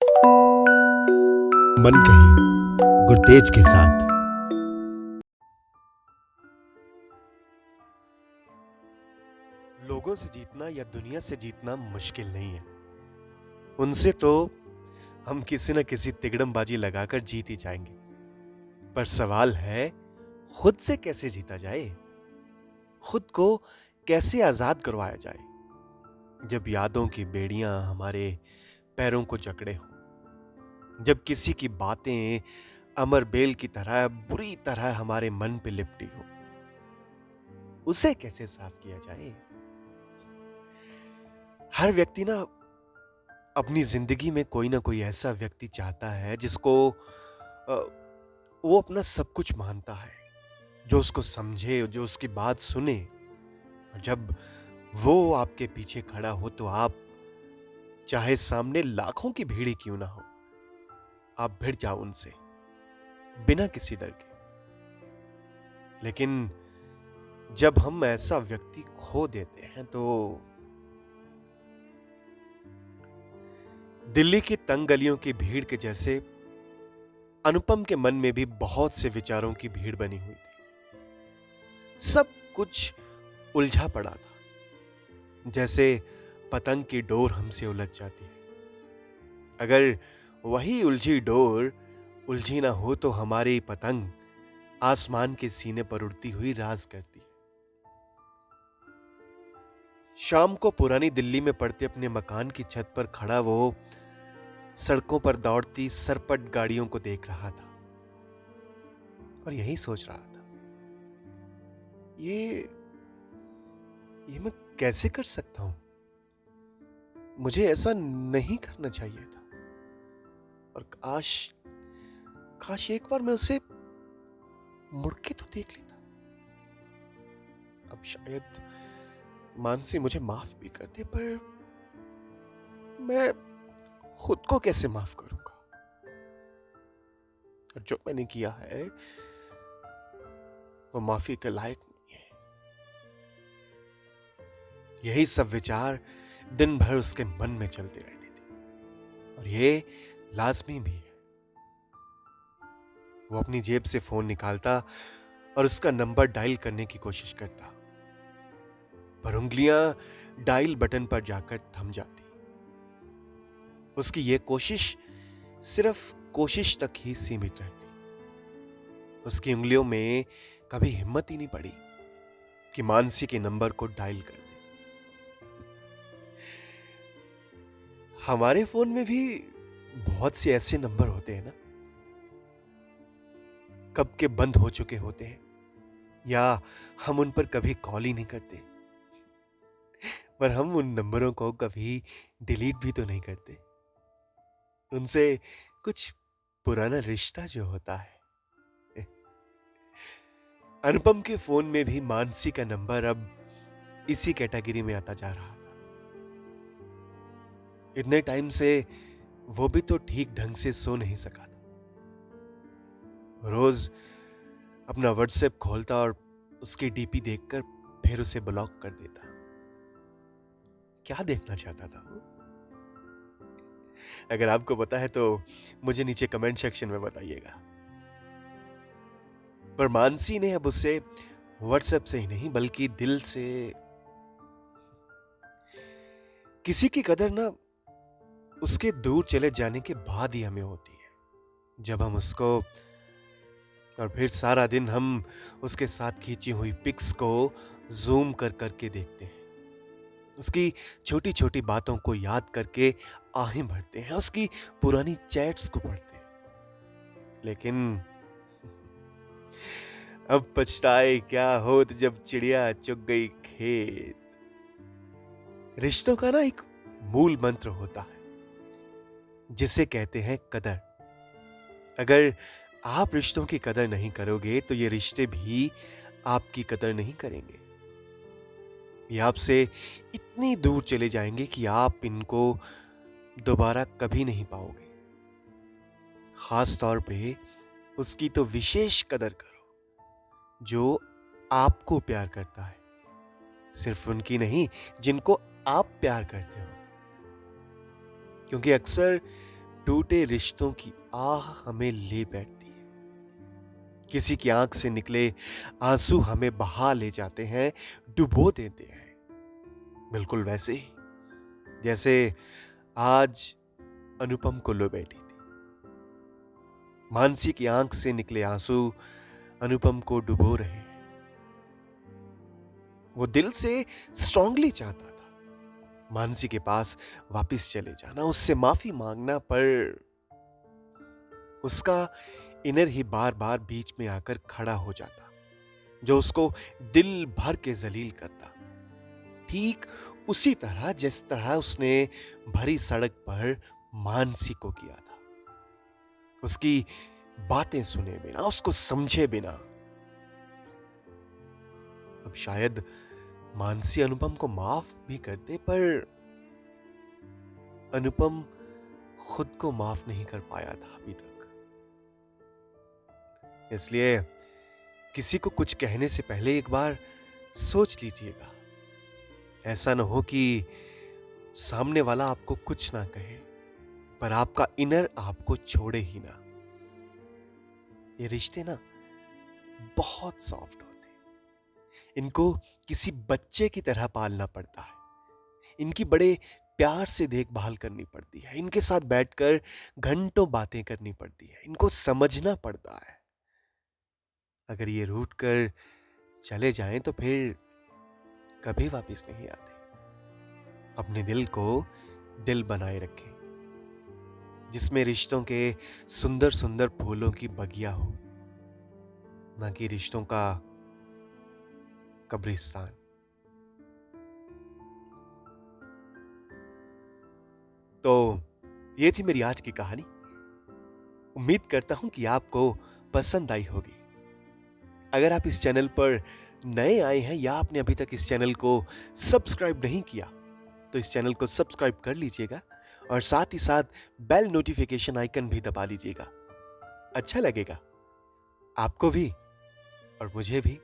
मन कही गुरतेज के साथ। लोगों से जीतना या दुनिया से जीतना मुश्किल नहीं है। उनसे तो हम किसी न किसी तिगड़मबाजी लगाकर जीत ही जाएंगे। पर सवाल है, खुद से कैसे जीता जाए? खुद को कैसे आजाद करवाया जाए जब यादों की बेड़ियां हमारे पैरों को जकड़े हों, जब किसी की बातें अमर बेल की तरह बुरी तरह हमारे मन पे लिपटी हो? उसे कैसे साफ किया जाए? हर व्यक्ति ना अपनी जिंदगी में कोई ना कोई ऐसा व्यक्ति चाहता है जिसको वो अपना सब कुछ मानता है, जो उसको समझे, जो उसकी बात सुने। और जब वो आपके पीछे खड़ा हो तो आप, चाहे सामने लाखों की भीड़ ही क्यों ना हो, आप भिड़ जाओ उनसे बिना किसी डर के। लेकिन जब हम ऐसा व्यक्ति खो देते हैं तो दिल्ली की तंग गलियों की भीड़ के जैसे अनुपम के मन में भी बहुत से विचारों की भीड़ बनी हुई थी। सब कुछ उलझा पड़ा था, जैसे पतंग की डोर हमसे उलझ जाती है। अगर वही उलझी डोर उलझी ना हो तो हमारी पतंग आसमान के सीने पर उड़ती हुई राज करती है। शाम को पुरानी दिल्ली में पड़ते अपने मकान की छत पर खड़ा वो सड़कों पर दौड़ती सरपट गाड़ियों को देख रहा था और यही सोच रहा था, ये मैं कैसे कर सकता हूं? मुझे ऐसा नहीं करना चाहिए था। और काश काश एक बार मैं उसे मुड़ के तो देख लेता। अब शायद मानसी मुझे माफ भी कर दे, पर मैं खुद को कैसे माफ करूंगा? और जो मैंने किया है वो माफी के लायक नहीं है। यही सब विचार दिन भर उसके मन में चलते रहते थे और ये लाजमी भी है। वो अपनी जेब से फोन निकालता और उसका नंबर डायल करने की कोशिश करता, पर उंगलियां डायल बटन पर जाकर थम जाती। उसकी यह कोशिश सिर्फ कोशिश तक ही सीमित रहती। उसकी उंगलियों में कभी हिम्मत ही नहीं पड़ी कि मानसी के नंबर को डायल कर दे। हमारे फोन में भी बहुत से ऐसे नंबर होते हैं ना, कब के बंद हो चुके होते हैं या हम उन पर कभी कॉल ही नहीं करते। पर हम उन नंबरों को कभी डिलीट भी तो नहीं करते। उनसे कुछ पुराना रिश्ता जो होता है। अनुपम के फोन में भी मानसी का नंबर अब इसी कैटेगरी में आता जा रहा था। इतने टाइम से वो भी तो ठीक ढंग से सो नहीं सका था। रोज अपना व्हाट्सएप खोलता और उसकी डीपी देखकर फिर उसे ब्लॉक कर देता। क्या देखना चाहता था वो? अगर आपको पता है तो मुझे नीचे कमेंट सेक्शन में बताइएगा। पर मानसी ने अब उससे व्हाट्सएप से ही नहीं बल्कि दिल से, किसी की कदर ना उसके दूर चले जाने के बाद ही हमें होती है, जब हम उसको और फिर सारा दिन हम उसके साथ खींची हुई पिक्स को जूम कर करके देखते हैं, उसकी छोटी छोटी बातों को याद करके आहें भरते हैं, उसकी पुरानी चैट्स को पढ़ते हैं। लेकिन अब पछताए क्या होत जब चिड़िया चुग गई खेत। रिश्तों का ना एक मूल मंत्र होता है जिसे कहते हैं कदर। अगर आप रिश्तों की कदर नहीं करोगे तो ये रिश्ते भी आपकी कदर नहीं करेंगे। ये आपसे इतनी दूर चले जाएंगे कि आप इनको दोबारा कभी नहीं पाओगे। खास तौर पे उसकी तो विशेष कदर करो जो आपको प्यार करता है, सिर्फ उनकी नहीं जिनको आप प्यार करते हो। क्योंकि अक्सर टूटे रिश्तों की आह हमें ले बैठती है। किसी की आंख से निकले आंसू हमें बहा ले जाते हैं, डुबो देते हैं। बिल्कुल वैसे ही जैसे आज अनुपम को लो बैठी थी। मानसी की आंख से निकले आंसू अनुपम को डुबो रहे हैं। वो दिल से स्ट्रांगली चाहता था मानसी के पास वापस चले जाना, उससे माफी मांगना, पर उसका इनर ही बार बार बीच में आकर खड़ा हो जाता, जो उसको दिल भर के जलील करता। ठीक उसी तरह जिस तरह उसने भरी सड़क पर मानसी को किया था, उसकी बातें सुने बिना, उसको समझे बिना। अब शायद मानसी अनुपम को माफ भी कर दे, पर अनुपम खुद को माफ नहीं कर पाया था अभी तक। इसलिए किसी को कुछ कहने से पहले एक बार सोच लीजिएगा। ऐसा न हो कि सामने वाला आपको कुछ ना कहे, पर आपका इनर आपको छोड़े ही ना। ये रिश्ते ना बहुत सॉफ्ट होते हैं। इनको किसी बच्चे की तरह पालना पड़ता है। इनकी बड़े प्यार से देखभाल करनी पड़ती है। इनके साथ बैठकर घंटों बातें करनी पड़ती है। इनको समझना पड़ता है। अगर ये रूठ कर चले जाएं तो फिर कभी वापस नहीं आते। अपने दिल को दिल बनाए रखें, जिसमें रिश्तों के सुंदर सुंदर फूलों की बगिया हो, ना कि रिश्तों का कब्रिस्तान। तो ये थी मेरी आज की कहानी। उम्मीद करता हूं कि आपको पसंद आई होगी। अगर आप इस चैनल पर नए आए हैं या आपने अभी तक इस चैनल को सब्सक्राइब नहीं किया, तो इस चैनल को सब्सक्राइब कर लीजिएगा और साथ ही साथ बेल नोटिफिकेशन आइकन भी दबा लीजिएगा। अच्छा लगेगा आपको भी और मुझे भी।